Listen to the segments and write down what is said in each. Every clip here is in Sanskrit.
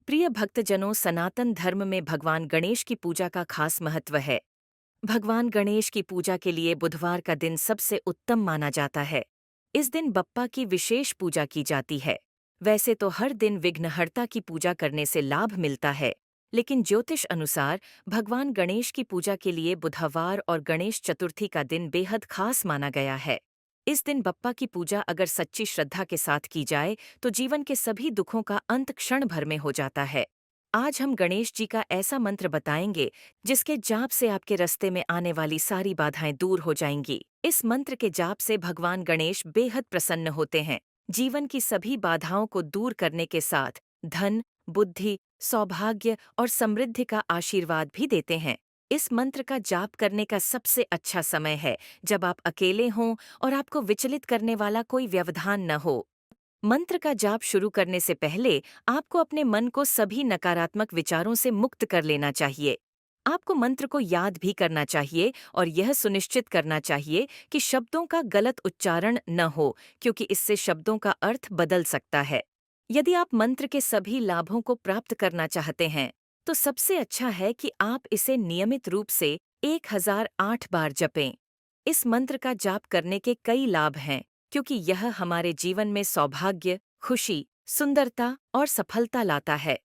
प्रिय भक्तजनों, सनातन धर्म में भगवान गणेश की पूजा का खास महत्व है। भगवान गणेश की पूजा के लिए बुधवार का दिन सबसे उत्तम माना जाता है। इस दिन बप्पा की विशेष पूजा की जाती है। वैसे तो हर दिन विघ्नहर्ता की पूजा करने से लाभ मिलता है, लेकिन ज्योतिष अनुसार भगवान गणेश की पूजा के लिए बुधवार और गणेश चतुर्थी का दिन बेहद खास माना गया है। इस दिन बप्पा की पूजा अगर सच्ची श्रद्धा के साथ की जाए तो जीवन के सभी दुखों का अंत क्षण भर में हो जाता है। आज हम गणेश जी का ऐसा मंत्र बताएंगे जिसके जाप से आपके रास्ते में आने वाली सारी बाधाएं दूर हो जाएंगी। इस मंत्र के जाप से भगवान गणेश बेहद प्रसन्न होते हैं। जीवन की सभी बाधाओं को दूर करने के साथ धन, बुद्धि, सौभाग्य और समृद्धि का आशीर्वाद भी देते हैं। इस मंत्र का जाप करने का सबसे अच्छा समय है जब आप अकेले हों और आपको विचलित करने वाला कोई व्यवधान न हो। मंत्र का जाप शुरू करने से पहले आपको अपने मन को सभी नकारात्मक विचारों से मुक्त कर लेना चाहिए। आपको मंत्र को याद भी करना चाहिए और यह सुनिश्चित करना चाहिए कि शब्दों का गलत उच्चारण न हो, क्योंकि इससे शब्दों का अर्थ बदल सकता है। यदि आप मंत्र के सभी लाभों को प्राप्त करना चाहते हैं, तो सबसे अच्छा है कि आप इसे नियमित रूप से 1008 बार जपें। इस मंत्र का जाप करने के कई लाभ हैं, क्योंकि यह हमारे जीवन में सौभाग्य, खुशी, सुंदरता और सफलता लाता है।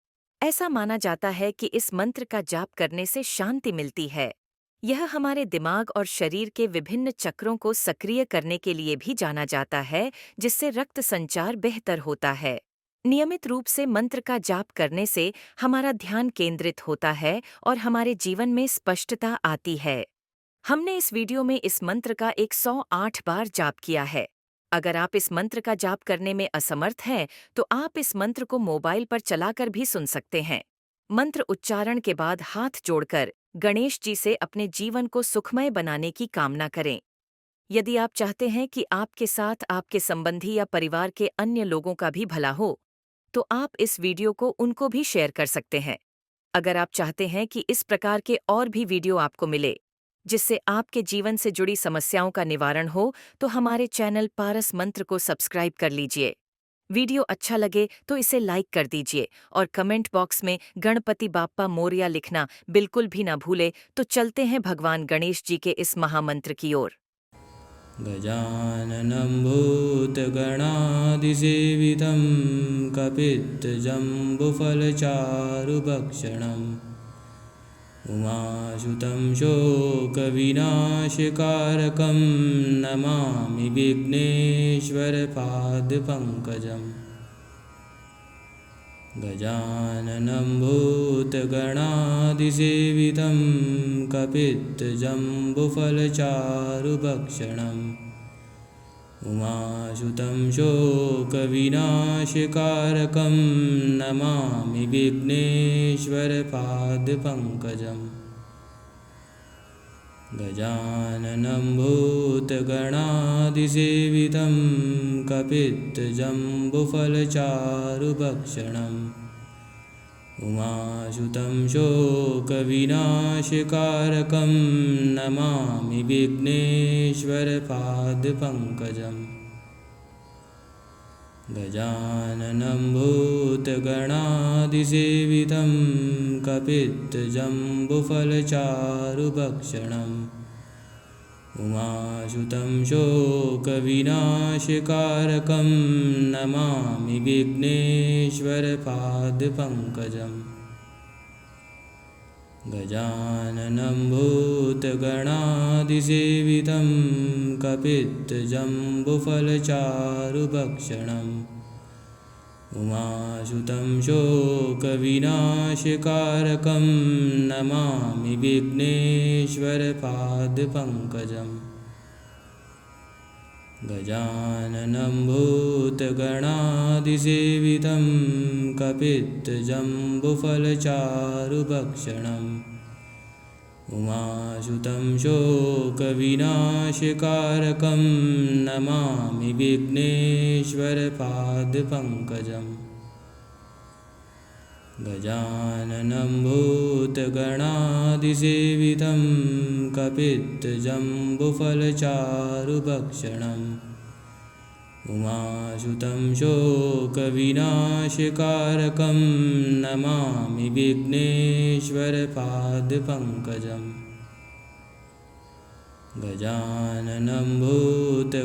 ऐसा माना जाता है कि इस मंत्र का जाप करने से शांति मिलती है। यह हमारे दिमाग और शरीर के विभिन्न चक्रों को सक्रिय करने के लिए भी जाना जाता है, जिससे रक्त संचार बेहतर होता है। नियमित रूप से मंत्र का जाप करने से हमारा ध्यान केंद्रित होता है और हमारे जीवन में स्पष्टता आती है। हमने इस वीडियो में इस मंत्र का 108 बार जाप किया है। अगर आप इस मंत्र का जाप करने में असमर्थ हैं, तो आप इस मंत्र को मोबाइल पर चलाकर भी सुन सकते हैं। मंत्र उच्चारण के बाद हाथ जोड़कर गणेश जी से अपने जीवन को सुखमय बनाने की कामना करें। यदि आप चाहते हैं कि आपके साथ आपके संबंधी या परिवार के अन्य लोगों का भी भला हो, तो आप इस वीडियो को उनको भी शेयर कर सकते हैं। अगर आप चाहते हैं कि इस प्रकार के और भी वीडियो आपको मिले, जिससे आपके जीवन से जुड़ी समस्याओं का निवारण हो, तो हमारे चैनल पारस मंत्र को सब्सक्राइब कर लीजिए। वीडियो अच्छा लगे तो इसे लाइक कर दीजिए और कमेंट बॉक्स में गणपति बाप्पा मोरया लिखना बिल्कुल भी ना भूले। तो चलते हैं भगवान गणेश जी के इस महामंत्र की ओर। गजाननं भूतगणादिसेवितं कपित्थजम्बुफलचारुभक्षणम् उमासुतं शोकविनाशकारकं नमामि विघ्नेश्वरपादपङ्कजम् गजाननं भूतगणादिसेवितं कपित्थजम्बुफलचारुभक्षणम् उमासुतं शोकविनाशकारकं नमामि विघ्नेश्वरपादपङ्कजम् गजाननं भूतगणादिसेवितं कपित्थजम्बुफलचारुभक्षणम् उमासुतं शोकविनाशकारकं नमामि विघ्नेश्वरपादपङ्कजम् गजाननं भूतगणादिसेवितं कपित्थजम्बुफलचारुभक्षणम् उमासुतं शोकविनाशकारकं नमामि विघ्नेश्वरपादपङ्कजम् गजाननं भूतगणादिसेवितं कपित्थजम्बुफलचारुभक्षणम् उमासुतं शोकविनाशकारकं नमामि विघ्नेश्वरपादपङ्कजम् गजाननं भूतगणादिसेवितं कपित्थजम्बुफलचारुभक्षणम् उमासुतं शोकविनाशकारकं नमामि विघ्नेश्वरपादपङ्कजम् गजाननं भूतगणादिसेवितं कपित्थजम्बुफलचारुभक्षणम् उमासुतं शोकविनाशकारकं नमामि विघ्नेश्वरपादपङ्कजम् गजाननं भूतगणादिसेवितं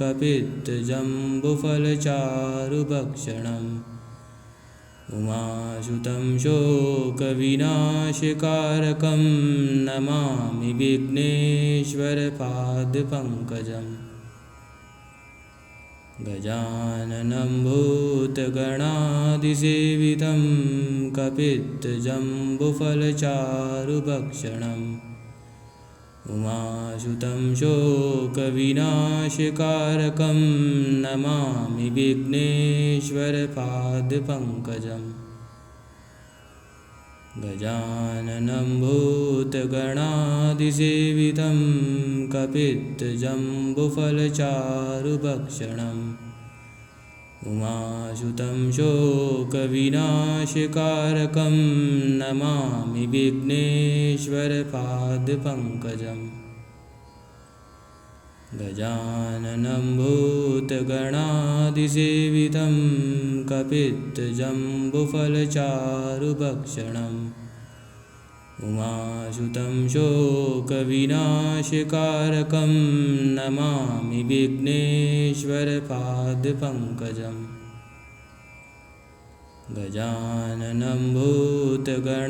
कपित्तजम्बुफलचारुभक्षणम् उमासुतं शोकविनाशकारकं नमामि विघ्नेश्वरपादपङ्कजम् गजाननं भूतगणादिसेवितं कपित्तजम्बुफलचारुभक्षणम् उमासुतं शोकविनाशकारकं नमामि विघ्नेश्वरपादपङ्कजम् गजाननं भूतगणादिसेवितं कपित्तजम्बुफलचारुभक्षणम् उमासुतं शोकविनाशकारकं नमामि विघ्नेश्वरपादपङ्कजम् गजाननं भूतगणादिसेवितं कपित्तजम्बुफलचारुभक्षणम् उमासुतं शोकविनाशकारकं नमामि विघ्नेश्वरपादपङ्कजम् गजाननं भूतगणादिसेवितं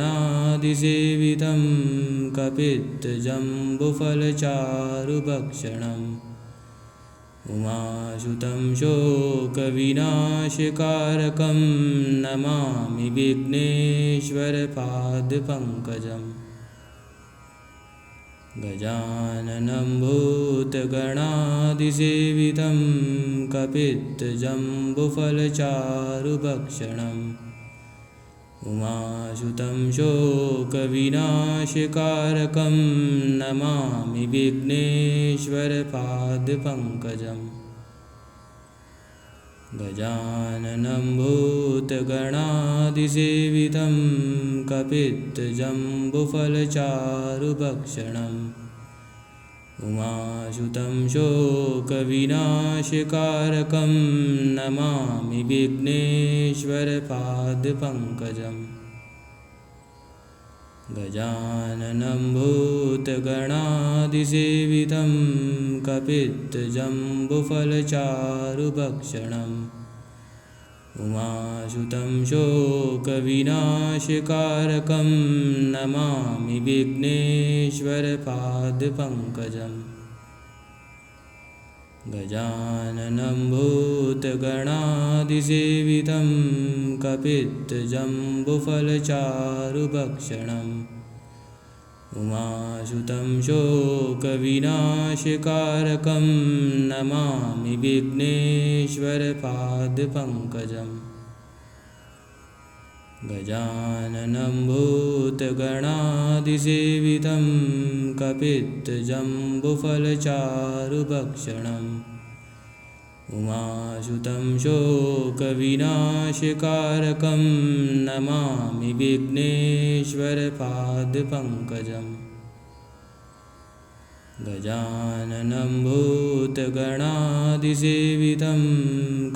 कपित्तजम्बुफलचारुभक्षणम् उमासुतं शोकविनाशकारकं नमामि विघ्नेश्वरपादपङ्कजम् गजाननं भूतगणादिसेवितं कपित्तजम्बुफलचारुभक्षणम् उमासुतं शोकविनाशकारकं नमामि विघ्नेश्वरपादपङ्कजम् गजाननं भूतगणादिसेवितं कपित्तजम्बुफलचारुभक्षणम् उमासुतं शोकविनाशकारकं नमामि विघ्नेश्वरपादपङ्कजम् गजाननं भूतगणादिसेवितं कपित्तजम्बुफलचारुभक्षणम् उमासुतं शोकविनाशकारकं नमामि विघ्नेश्वरपादपङ्कजम् गजाननं भूतगणादिसेवितं कपित्तजम्बुफलचारुभक्षणम् उमासुतं शोकविनाशकारकं नमामि विघ्नेश्वरपादपङ्कजम् गजाननं भूतगणादिसेवितं कपित्तजम्बुफलचारुभक्षणम् उमासुतं शोकविनाशकारकं नमामि विघ्नेश्वरपादपङ्कजम् गजाननं भूतगणादिसेवितं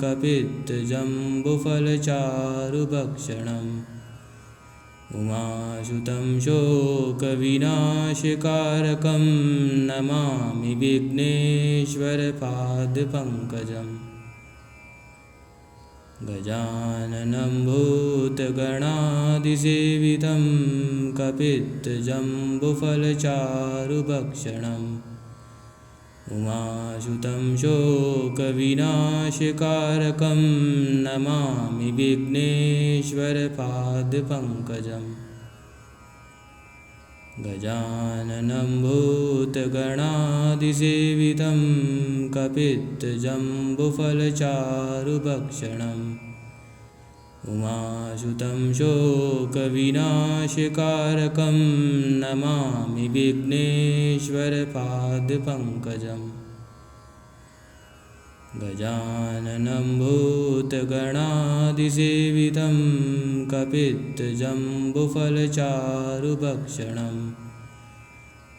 कपित्तजम्बुफलचारुभक्षणम् उमासुतं शोकविनाशकारकं नमामि विघ्नेश्वरपादपङ्कजम् गजाननं भूतगणादिसेवितं कपित्तजम्बुफलचारुभक्षणम् उमासुतं शोकविनाशकारकं नमामि विघ्नेश्वरपादपङ्कजम् गजाननं भूतगणादिसेवितं कपित्तजम्बुफलचारुभक्षणम् उमासुतं शोकविनाशकारकं नमामि विघ्नेश्वरपादपङ्कजम् गजाननं भूतगणादिसेवितं कपित्तजम्बुफलचारुभक्षणम्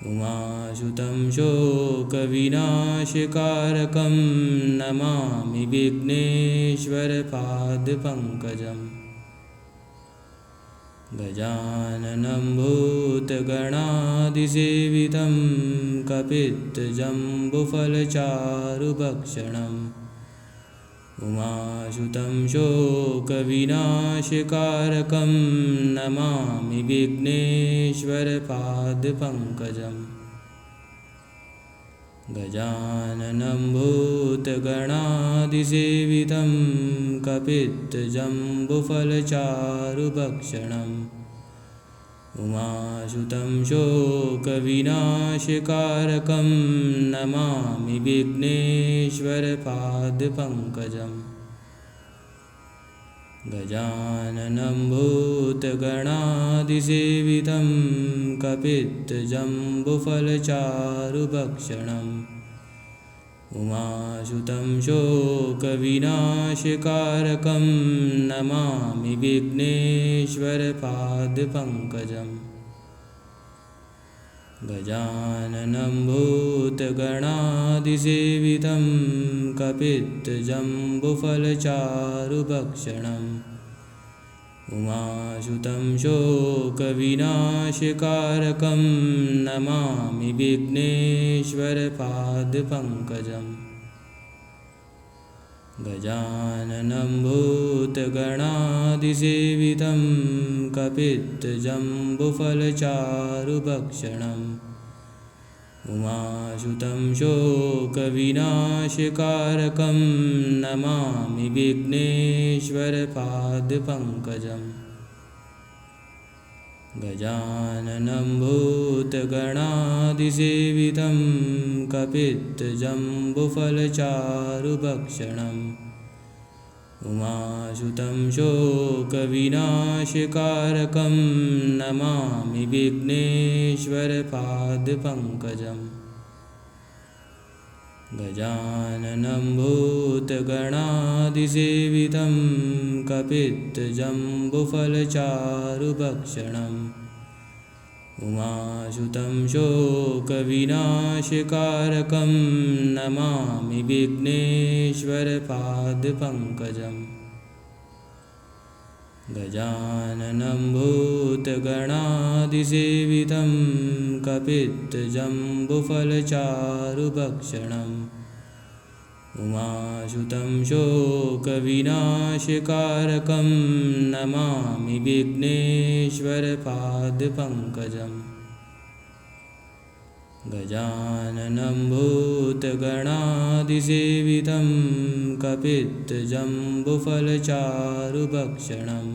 उमासुतं शोकविनाशकारकं नमामि विघ्नेश्वरपादपङ्कजम् गजाननं भूतगणादिसेवितं कपित्थजम्बुफलचारुभक्षणम् उमासुतं शोकविनाशकारकं नमामि विघ्नेश्वरपादपङ्कजम् गजाननं भूतगणादिसेवितं कपित्थजम्बुफलचारुभक्षणम् उमासुतं शोकविनाशकारकं नमामि विघ्नेश्वरपादपङ्कजम् गजाननं भूतगणादिसेवितं कपित्थजम्बुफलचारुभक्षणम् उमासुतं शोकविनाशकारकं नमामि विघ्नेश्वरपादपङ्कजम् गजाननं भूतगणादिसेवितं कपित्थजम्बुफलचारुभक्षणम् उमासुतं शोकविनाशकारकं नमामि विघ्नेश्वरपादपङ्कजम् गजाननं भूतगणादिसेवितं कपित्थजम्बुफलचारुभक्षणम् उमासुतं शोकविनाशकारकं नमामि विघ्नेश्वरपादपङ्कजम् गजाननं भूतगणादिसेवितं कपित्थजम्बुफलचारुभक्षणम् उमासुतं शोकविनाशकारकं नमामि विघ्नेश्वरपादपङ्कजम् गजाननं भूतगणादिसेवितं कपित्थजम्बुफलचारुभक्षणम् उमासुतं शोकविनाशकारकं नमामि विघ्नेश्वरपादपङ्कजम् गजाननं भूतगणादिसेवितं कपित्थजम्बुफलचारुभक्षणम् उमासुतं शोकविनाशकारकं नमामि विघ्नेश्वरपादपङ्कजम् गजाननं भूतगणादिसेवितं कपित्थजम्बुफलचारुभक्षणम्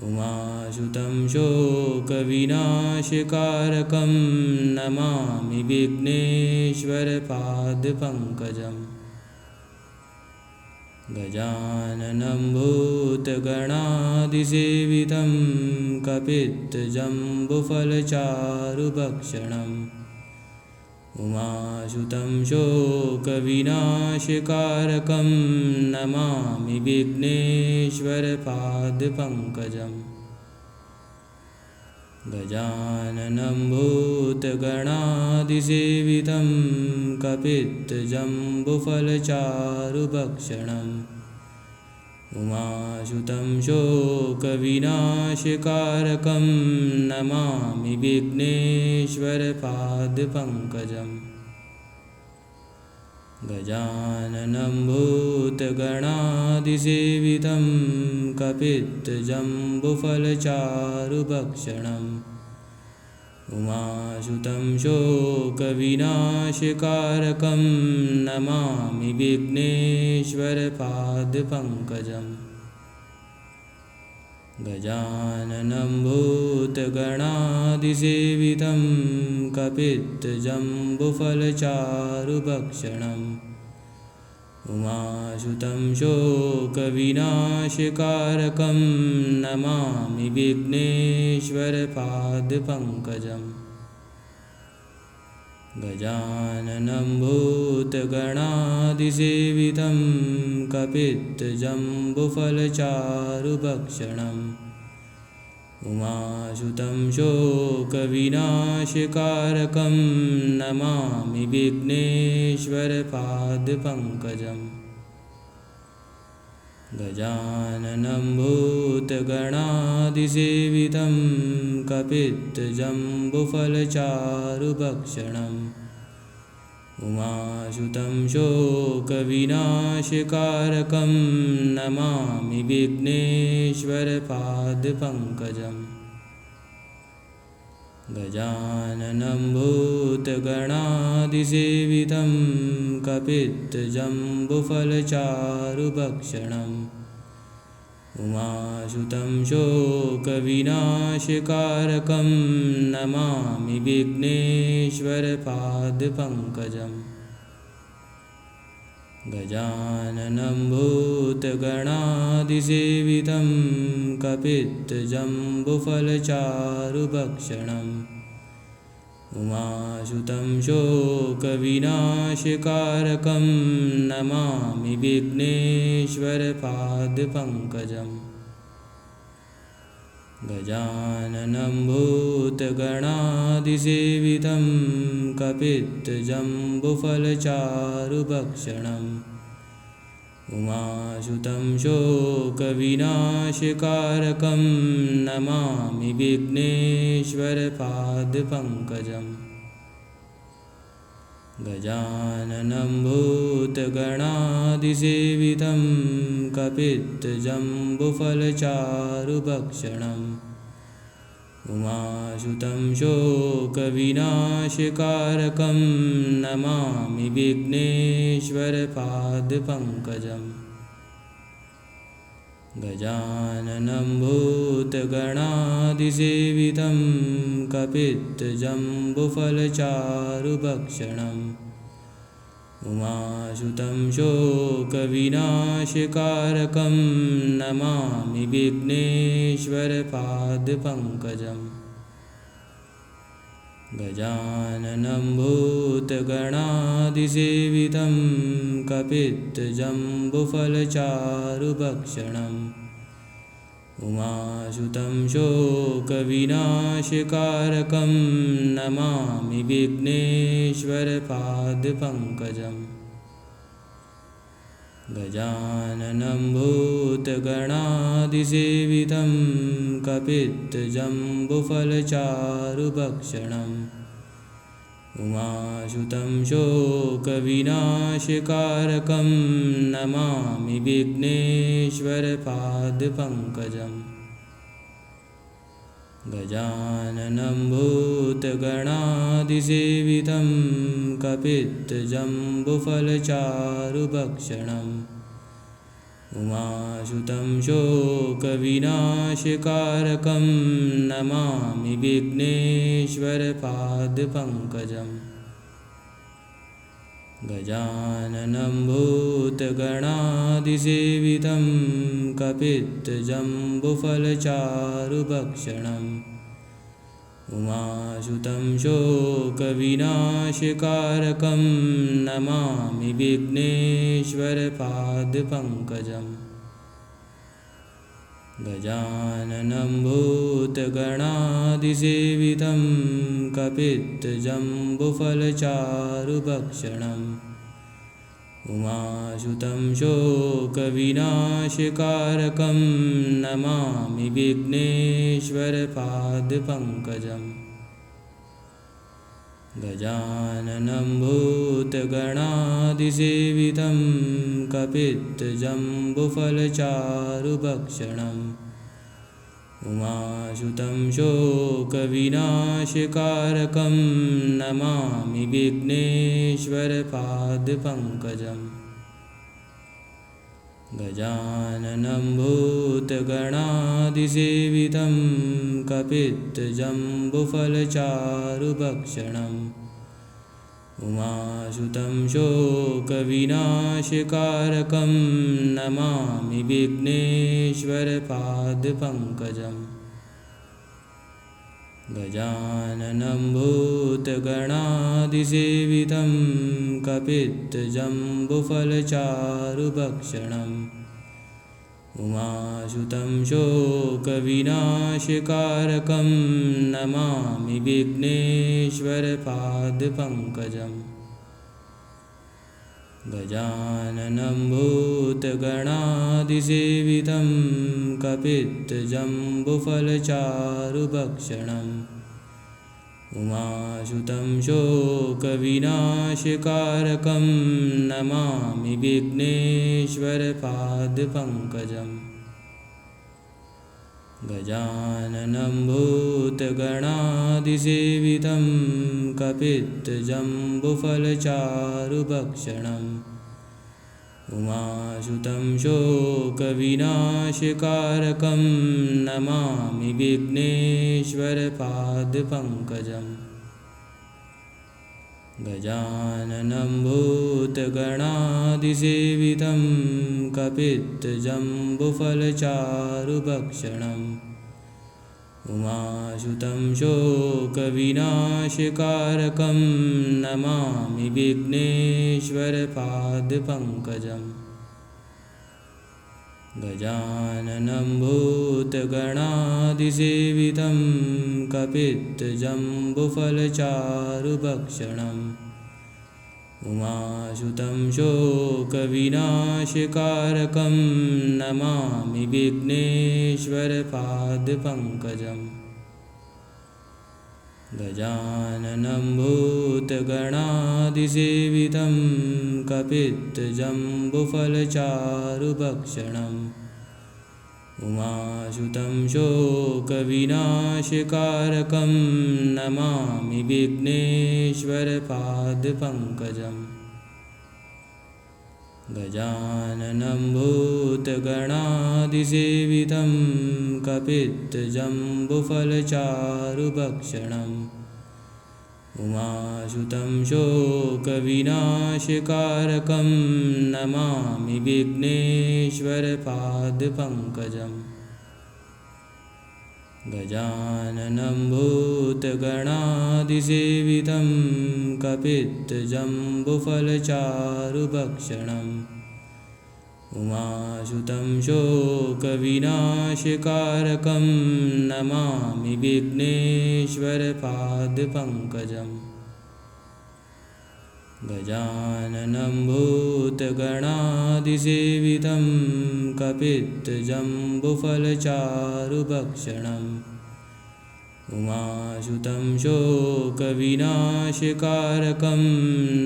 उमासुतं शोकविनाशकारकं नमामि विघ्नेश्वरपादपङ्कजम् गजाननं भूतगणादिसेवितं कपित्थजम्बुफलचारुभक्षणम् उमासुतं शोकविनाशकारकं नमामि विघ्नेश्वरपादपङ्कजम् गजाननं भूतगणादिसेवितं कपित्थजम्बुफलचारुभक्षणम् उमासुतं शोकविनाशकारकं नमामि विघ्नेश्वरपादपङ्कजम् गजाननं भूतगणादिसेवितं कपित्थजम्बुफलचारुभक्षणम् उमासुतं शोकविनाशकारकं नमामि विघ्नेश्वरपादपङ्कजम् गजाननं भूतगणादिसेवितं कपित्थजम्बुफलचारुभक्षणम् उमासुतं शोकविनाशकारकं नमामि विघ्नेश्वरपादपङ्कजम् गजाननं भूतगणादिसेवितं कपित्थजम्बुफलचारुभक्षणम् उमासुतं शोकविनाशकारकं नमामि विघ्नेश्वरपादपङ्कजम् गजाननं भूतगणादिसेवितं कपित्थजम्बुफलचारुभक्षणम् उमासुतं शोकविनाशकारकं नमामि विघ्नेश्वरपादपङ्कजम् गजाननं भूतगणादिसेवितं कपित्थजम्बुफलचारुभक्षणम् उमासुतं शोकविनाशकारकं नमामि विघ्नेश्वरपादपङ्कजम् गजाननं भूतगणादिसेवितं कपित्थजम्बुफलचारुभक्षणम् उमासुतं शोकविनाशकारकं नमामि विघ्नेश्वरपादपङ्कजम् गजाननं भूतगणादिसेवितं कपित्थजम्बुफलचारुभक्षणम् उमासुतं शोकविनाशकारकं नमामि विघ्नेश्वरपादपङ्कजम् गजाननं भूतगणादिसेवितं कपित्थजम्बुफलचारुभक्षणम् उमासुतं शोकविनाशकारकं नमामि विघ्नेश्वरपादपङ्कजम् गजाननं भूतगणादिसेवितं कपित्थजम्बुफलचारुभक्षणम् उमासुतं शोकविनाशकारकं नमामि विघ्नेश्वरपादपङ्कजम् गजाननं भूतगणादिसेवितं कपित्थजम्बुफलचारुभक्षणम् उमासुतं शोकविनाशकारकं नमामि विघ्नेश्वरपादपङ्कजम् गजाननं भूतगणादिसेवितं कपित्थजम्बुफलचारुभक्षणम् उमासुतं शोकविनाशकारकं नमामि विघ्नेश्वरपादपङ्कजम् गजाननं भूतगणादिसेवितं कपित्थजम्बुफलचारुभक्षणम् उमासुतं शोकविनाशकारकं नमामि विघ्नेश्वरपादपङ्कजम् गजाननं भूतगणादिसेवितं कपित्थजम्बुफलचारुभक्षणम् उमासुतं शोकविनाशकारकं नमामि विघ्नेश्वरपादपङ्कजम् गजाननं भूतगणादिसेवितं कपित्थजम्बुफलचारुभक्षणम् उमासुतं शोकविनाशकारकं नमामि विघ्नेश्वरपादपङ्कजम् गजाननं भूतगणादिसेवितं कपित्थजम्बुफलचारुभक्षणम् उमासुतं शोकविनाशकारकं नमामि विघ्नेश्वरपादपङ्कजम् गजाननं भूतगणादिसेवितं कपित्थजम्बुफलचारुभक्षणम् उमासुतं शोकविनाशकारकं नमामि विघ्नेश्वरपादपङ्कजम् गजाननं भूतगणादिसेवितं कपित्थजम्बुफलचारुभक्षणम् उमासुतं शोकविनाशकारकं नमामि विघ्नेश्वरपादपङ्कजम् गजाननं भूतगणादिसेवितं कपित्थजम्बुफलचारुभक्षणम् उमासुतं शोकविनाशकारकं नमामि विघ्नेश्वरपादपङ्कजम् गजाननं भूतगणादिसेवितं कपित्थजम्बुफलचारुभक्षणम् उमासुतं शोकविनाशकारकं नमामि विघ्नेश्वरपादपङ्कजम् गजाननं भूतगणादिसेवितं कपित्थजम्बुफलचारुभक्षणम् उमासुतं शोकविनाशकारकं नमामि विघ्नेश्वरपादपङ्कजम् गजाननं भूतगणादिसेवितं कपित्थजम्बुफलचारुभक्षणम् उमासुतं शोकविनाशकारकं नमामि विघ्नेश्वरपादपङ्कजम् गजाननं भूतगणादिसेवितं कपित्थजम्बुफलचारुभक्षणम् उमासुतं शोकविनाशकारकं नमामि विघ्नेश्वरपादपङ्कजम् गजाननं भूतगणादिसेवितं कपित्थजम्बुफलचारुभक्षणम् उमासुतं शोकविनाशकारकं नमामि विघ्नेश्वरपादपङ्कजम् गजाननं भूतगणादिसेवितं कपित्थजम्बुफलचारुभक्षणम् उमासुतं शोकविनाशकारकं नमामि विघ्नेश्वरपादपङ्कजम् गजाननं भूतगणादिसेवितं कपित्थजम्बुफलचारुभक्षणम् उमासुतं शोकविनाशकारकं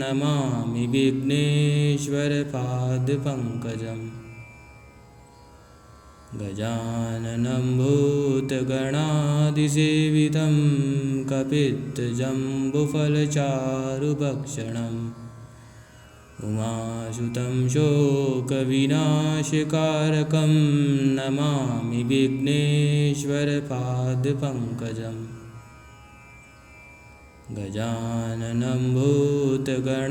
नमामि विघ्नेश्वरपादपङ्कजम् गजाननं भूतगणादिसेवितं कपित्थजम्बुफलचारुभक्षणम् उमासुतं शोकविनाशकारकं नमामि विघ्नेश्वरपादपङ्कजम् गजाननं भूतगणादिसेवितं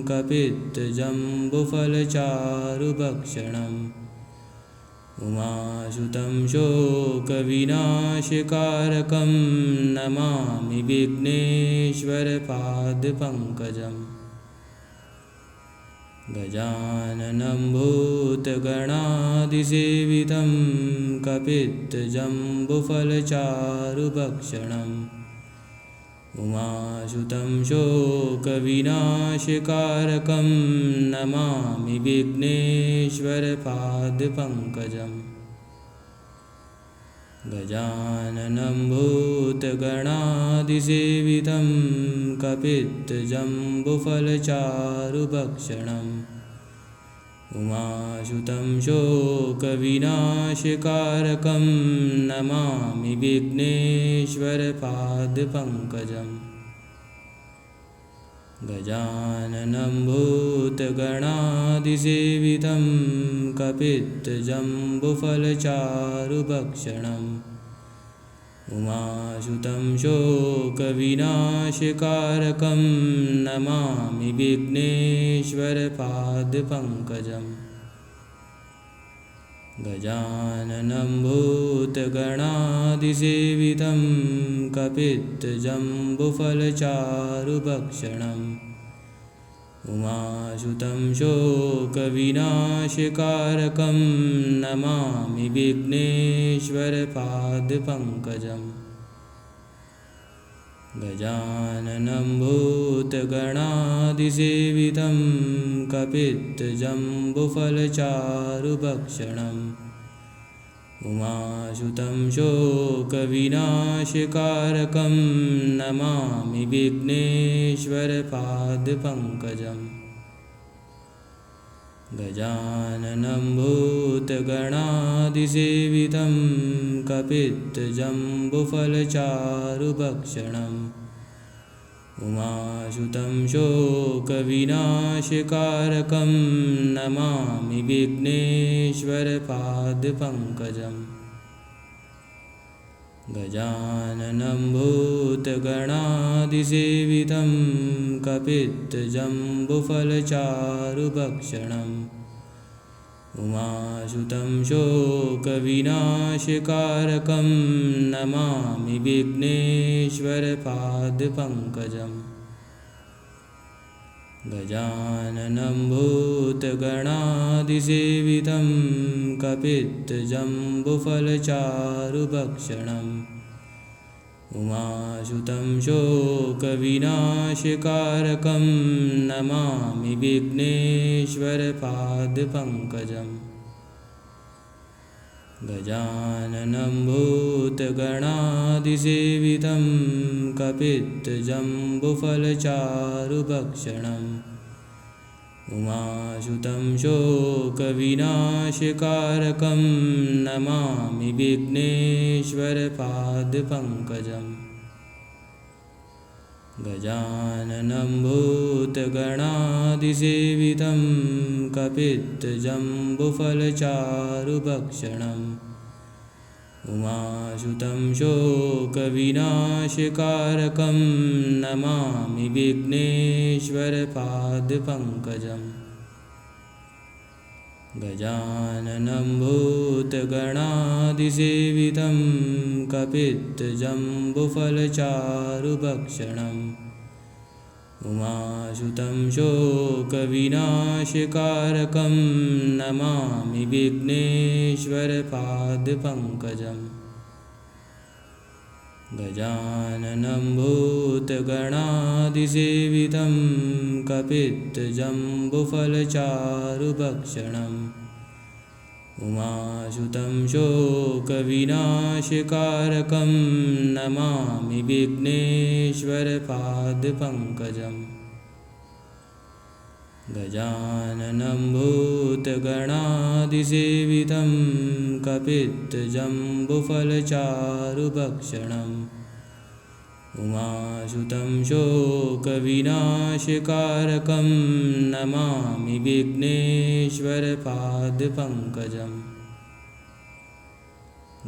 कपित्थजम्बुफलचारुभक्षणम् उमासुतं शोकविनाशकारकं नमामि विघ्नेश्वरपादपङ्कजम् गजाननं भूतगणादिसेवितं कपित्थजम्बुफलचारुभक्षणम् उमासुतं शोकविनाशकारकं नमामि विघ्नेश्वरपादपङ्कजम् गजाननं भूतगणादिसेवितं कपित्थजम्बुफलचारुभक्षणम् उमासुतं शोकविनाशकारकं नमामि विघ्नेश्वरपादपङ्कजम् गजाननं भूतगणादिसेवितं कपित्थजम्बुफलचारुभक्षणम् उमासुतं शोकविनाशकारकं नमामि विघ्नेश्वरपादपङ्कजम् गजाननं भूतगणादिसेवितं कपित्थजम्बुफलचारुभक्षणम् उमासुतं शोकविनाशकारकं नमामि विघ्नेश्वरपादपङ्कजम् गजाननं भूतगणादिसेवितं कपित्थजम्बुफलचारुभक्षणम् उमासुतं शोकविनाशकारकं नमामि विघ्नेश्वरपादपङ्कजम् गजाननं भूतगणादिसेवितं कपित्थजम्बुफलचारुभक्षणम् उमासुतं शोकविनाशकारकं नमामि विघ्नेश्वरपादपङ्कजम् गजाननं भूतगणादिसेवितं कपित्थजम्बुफलचारुभक्षणम् उमासुतं शोकविनाशकारकं नमामि विघ्नेश्वरपादपङ्कजम् गजाननं भूतगणादिसेवितं कपित्थजम्बुफलचारुभक्षणम् उमासुतं शोकविनाशकारकं नमामि विघ्नेश्वरपादपङ्कजम् गजाननं भूतगणादिसेवितं कपित्थजम्बुफलचारुभक्षणम् उमासुतं शोकविनाशकारकं नमामि विघ्नेश्वरपादपङ्कजम् गजाननं भूतगणादिसेवितं कपित्थजम्बुफलचारुभक्षणम् उमासुतं शोकविनाशकारकं नमामि विघ्नेश्वरपादपङ्कजम् गजाननं भूतगणादिसेवितं कपित्थजम्बुफलचारुभक्षणम् उमासुतं शोकविनाशकारकं नमामि विघ्नेश्वरपादपङ्कजम् गजाननं भूतगणादिसेवितं कपित्थजम्बुफलचारुभक्षणम् उमासुतं शोकविनाशकारकं नमामि विघ्नेश्वरपादपङ्कजम् गजाननं भूतगणादिसेवितं कपित्थजम्बुफलचारुभक्षणम् उमासुतं शोकविनाशकारकं नमामि विघ्नेश्वरपादपङ्कजम्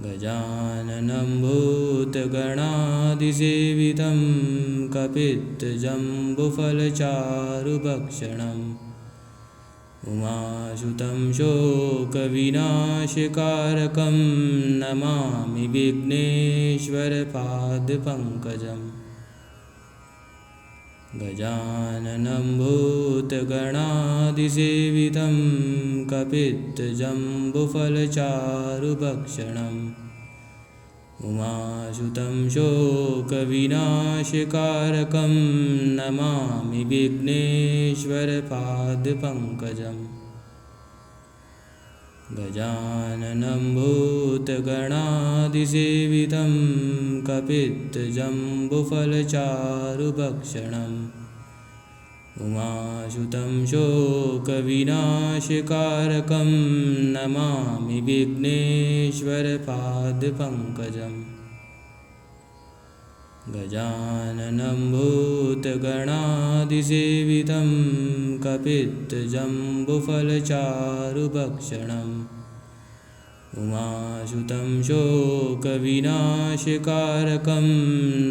गजाननं भूतगणादिसेवितं कपित्थजम्बुफलचारुभक्षणम् उमासुतं शोकविनाशकारकं नमामि विघ्नेश्वरपादपङ्कजम् गजाननं भूतगणादिसेवितं कपित्थजम्बुफलचारुभक्षणम् उमासुतं शोकविनाशकारकं नमामि विघ्नेश्वरपादपङ्कजम् गजाननं भूतगणादिसेवितं कपित्थजम्बुफलचारुभक्षणम् उमासुतं शोकविनाशकारकं नमामि विघ्नेश्वरपादपङ्कजम् गजाननं भूतगणादिसेवितं कपित्थजम्बुफलचारुभक्षणम् उमासुतं शोकविनाशकारकं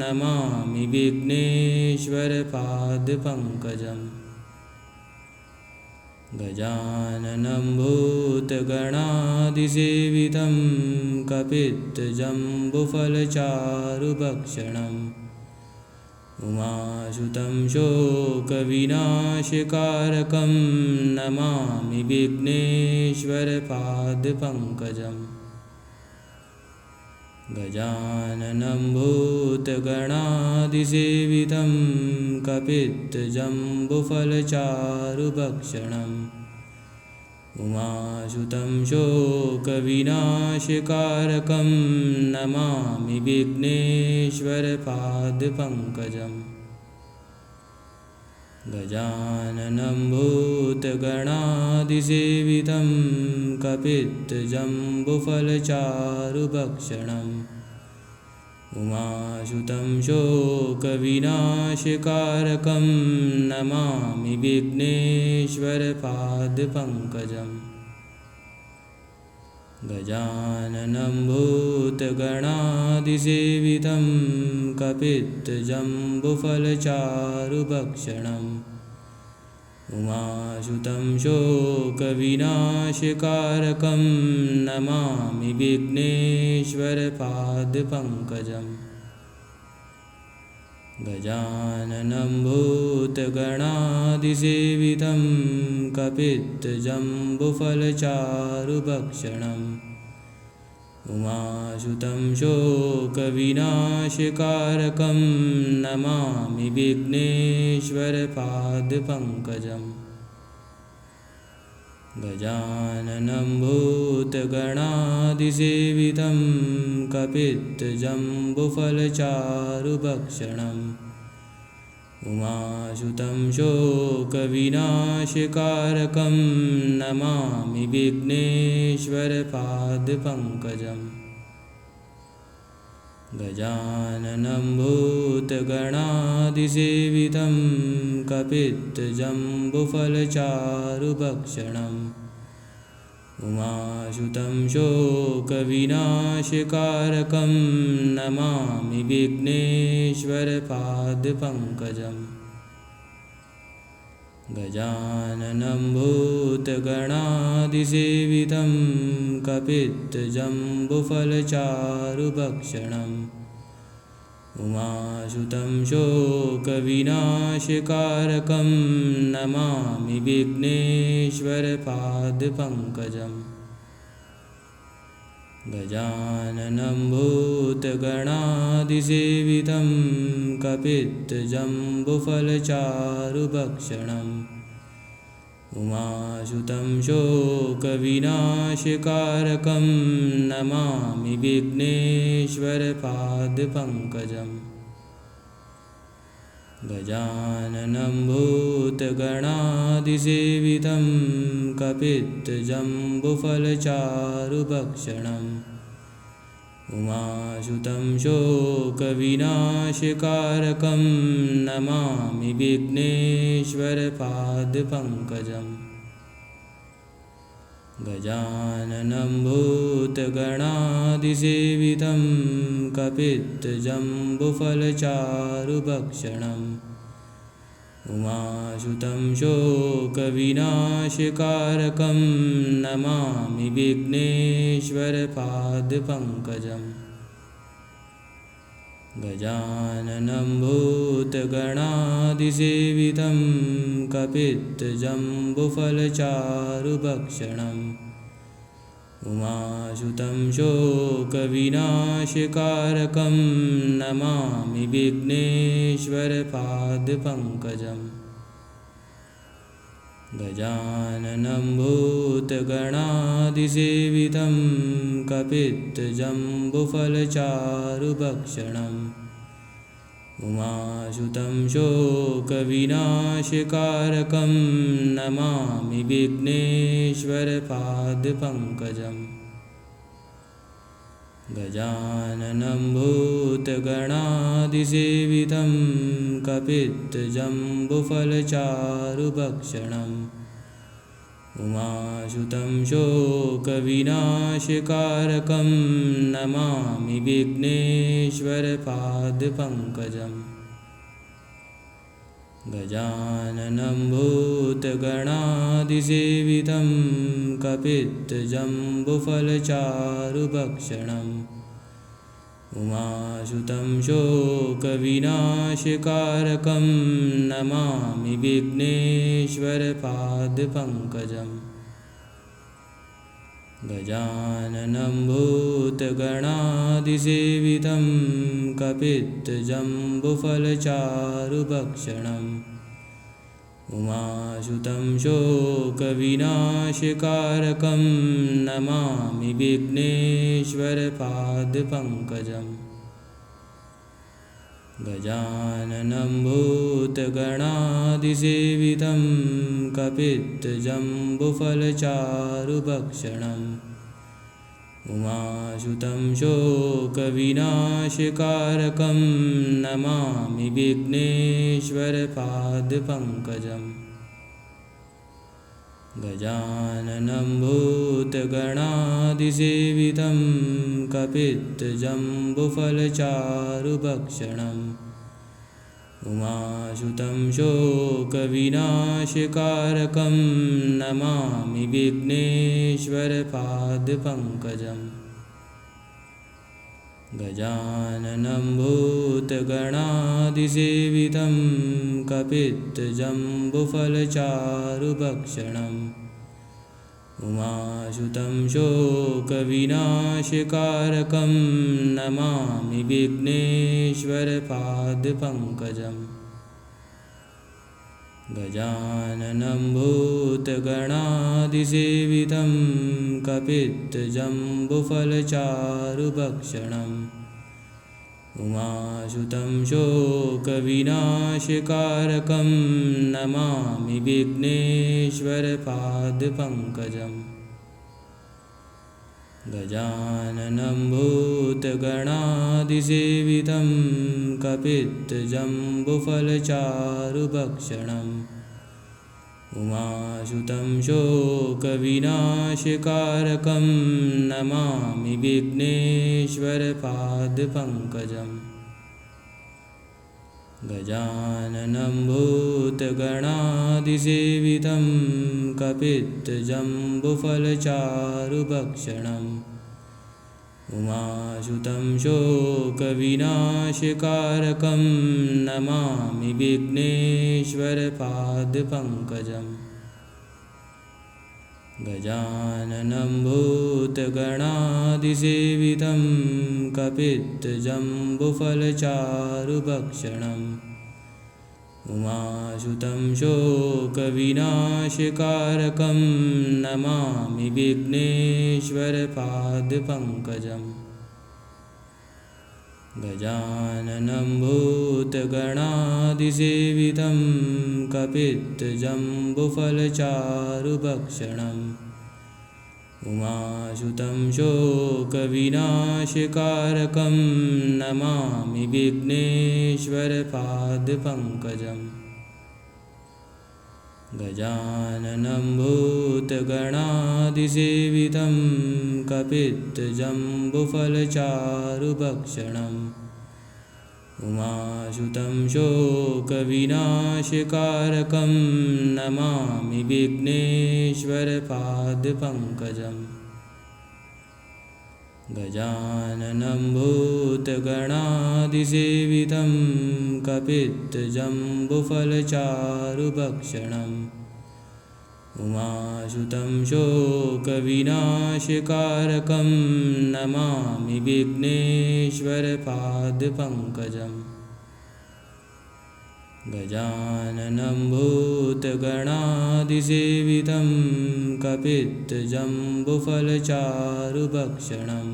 नमामि विघ्नेश्वरपादपङ्कजम् गजाननं भूतगणादिसेवितं कपित्थजम्बुफलचारुभक्षणम् उमासुतं शोकविनाशकारकं नमामि विघ्नेश्वरपादपङ्कजम् गजाननं भूतगणादिसेवितं कपित्थजम्बुफलचारुभक्षणम् उमासुतं शोकविनाशकारकं नमामि विघ्नेश्वरपादपङ्कजम् गजाननं भूतगणादिसेवितं कपित्थजम्बुफलचारुभक्षणम् उमासुतं शोकविनाशकारकं नमामि विघ्नेश्वरपादपङ्कजम् गजाननं भूतगणादिसेवितं कपित्थजम्बुफलचारुभक्षणम् उमासुतं शोकविनाशकारकं नमामि विघ्नेश्वरपादपङ्कजम् गजाननं भूतगणादिसेवितं कपित्थजम्बुफलचारुभक्षणम् उमासुतं शोकविनाशकारकं नमामि विघ्नेश्वरपादपङ्कजम् गजाननं भूतगणादिसेवितं कपित्थजम्बुफलचारुभक्षणम् उमासुतं शोकविनाशकारकं नमामि विघ्नेश्वरपादपङ्कजम् गजाननं भूतगणादिसेवितं कपित्थजम्बुफलचारुभक्षणम् उमासुतं शोकविनाशकारकं नमामि विघ्नेश्वरपादपङ्कजम् गजाननं भूतगणादिसेवितं कपित्थजम्बुफलचारुभक्षणम् उमासुतं शोकविनाशकारकं नमामि विघ्नेश्वरपादपङ्कजम् गजाननं भूतगणादिसेवितं कपित्थजम्बुफलचारुभक्षणम् उमासुतं शोकविनाशकारकं नमामि विघ्नेश्वरपादपङ्कजम् गजाननं भूतगणादिसेवितं कपित्थजम्बुफलचारुभक्षणम् उमासुतं शोकविनाशकारकं नमामि विघ्नेश्वरपादपङ्कजम् गजाननं भूतगणादिसेवितं कपित्थजम्बुफलचारुभक्षणम् उमासुतं शोकविनाशकारकं नमामि विघ्नेश्वरपादपङ्कजम् गजाननं भूतगणादिसेवितं कपित्थजम्बुफलचारुभक्षणम् उमासुतं शोकविनाशकारकं नमामि विघ्नेश्वरपादपङ्कजम् गजाननं भूतगणादिसेवितं कपित्थजम्बुफलचारुभक्षणम् उमासुतं शोकविनाशकारकं नमामि विघ्नेश्वरपादपङ्कजम् गजाननं भूतगणादिसेवितं कपित्थजम्बुफलचारुभक्षणम् उमासुतं शोकविनाशकारकं नमामि विघ्नेश्वरपादपङ्कजम् गजाननं भूतगणादिसेवितं कपित्थजम्बुफलचारुभक्षणम् उमासुतं शोकविनाशकारकं नमामि विघ्नेश्वरपादपङ्कजम् गजाननं भूतगणादिसेवितं कपित्थजम्बुफलचारुभक्षणम् उमासुतं शोकविनाशकारकं नमामि विघ्नेश्वरपादपङ्कजम् गजाननं भूतगणादिसेवितं कपित्थजम्बुफलचारुभक्षणम् उमासुतं शोकविनाशकारकं नमामि विघ्नेश्वरपादपङ्कजम् गजाननं भूतगणादिसेवितं कपित्थजम्बुफलचारुभक्षणम् उमासुतं शोकविनाशकारकं नमामि विघ्नेश्वरपादपङ्कजम् गजाननं भूतगणादिसेवितं कपित्थजम्बुफलचारुभक्षणम् उमासुतं शोकविनाशकारकं नमामि विघ्नेश्वरपादपङ्कजम् गजाननं भूतगणादिसेवितं कपित्थजम्बुफलचारुभक्षणम् उमासुतं शोकविनाशकारकं नमामि विघ्नेश्वरपादपङ्कजम् गजाननं भूतगणादिसेवितं कपित्थजम्बुफलचारुभक्षणम् उमासुतं शोकविनाशकारकं नमामि विघ्नेश्वरपादपङ्कजम् गजाननं भूतगणादिसेवितं कपित्थजम्बुफलचारुभक्षणम् उमासुतं शोकविनाशकारकं नमामि विघ्नेश्वरपादपङ्कजम् गजाननं भूतगणादिसेवितं कपित्थजम्बुफलचारुभक्षणम् उमासुतं शोकविनाशकारकं नमामि विघ्नेश्वरपादपङ्कजम् गजाननं भूतगणादिसेवितं कपित्थजम्बुफलचारुभक्षणम् उमासुतं शोकविनाशकारकं नमामि विघ्नेश्वरपादपङ्कजम् गजाननं भूतगणादिसेवितं कपित्थजम्बुफलचारुभक्षणम् उमासुतं शोकविनाशकारकं नमामि विघ्नेश्वरपादपङ्कजम् गजाननं भूतगणादिसेवितं कपित्थजम्बुफलचारुभक्षणम् उमासुतं शोकविनाशकारकं नमामि विघ्नेश्वरपादपङ्कजम् गजाननं भूतगणादिसेवितं कपित्थजम्बुफलचारुभक्षणम्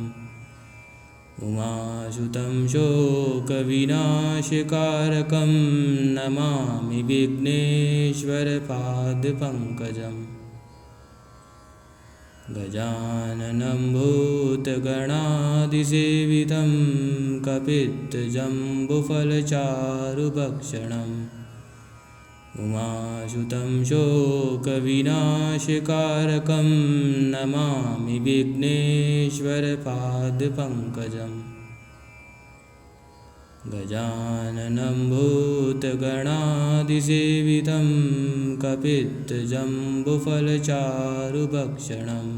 उमासुतं शोकविनाशकारकं नमामि विघ्नेश्वरपादपङ्कजम् गजाननं भूतगणादिसेवितं कपित्थजम्बुफलचारुभक्षणम् उमासुतं शोकविनाशकारकं नमामि विघ्नेश्वरपादपङ्कजम् गजाननं भूतगणादिसेवितं कपित्थजम्बुफलचारुभक्षणम्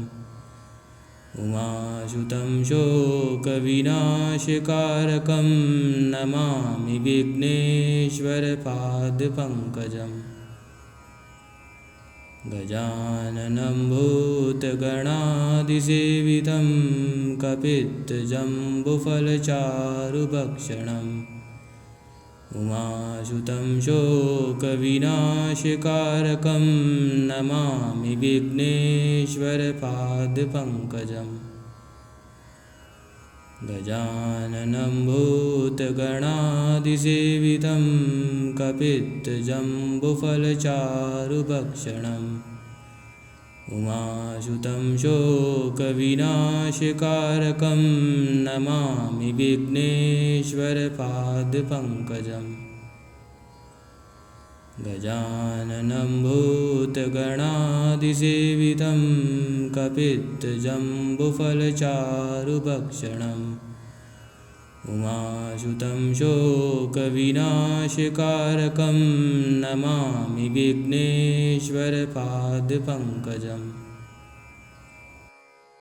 उमासुतं शोकविनाशकारकं नमामि विघ्नेश्वरपादपङ्कजम् गजाननं भूतगणादिसेवितं कपित्थजम्बुफलचारुभक्षणम् उमासुतं शोकविनाशकारकं नमामि विघ्नेश्वरपादपङ्कजम् गजाननं भूतगणादिसेवितं कपित्थजम्बुफलचारुभक्षणम् उमासुतं शोकविनाशकारकं नमामि विघ्नेश्वरपादपङ्कजम् गजाननं भूतगणादिसेवितं कपित्थजम्बुफलचारुभक्षणम् उमासुतं शोकविनाशकारकं नमामि विघ्नेश्वरपादपङ्कजम्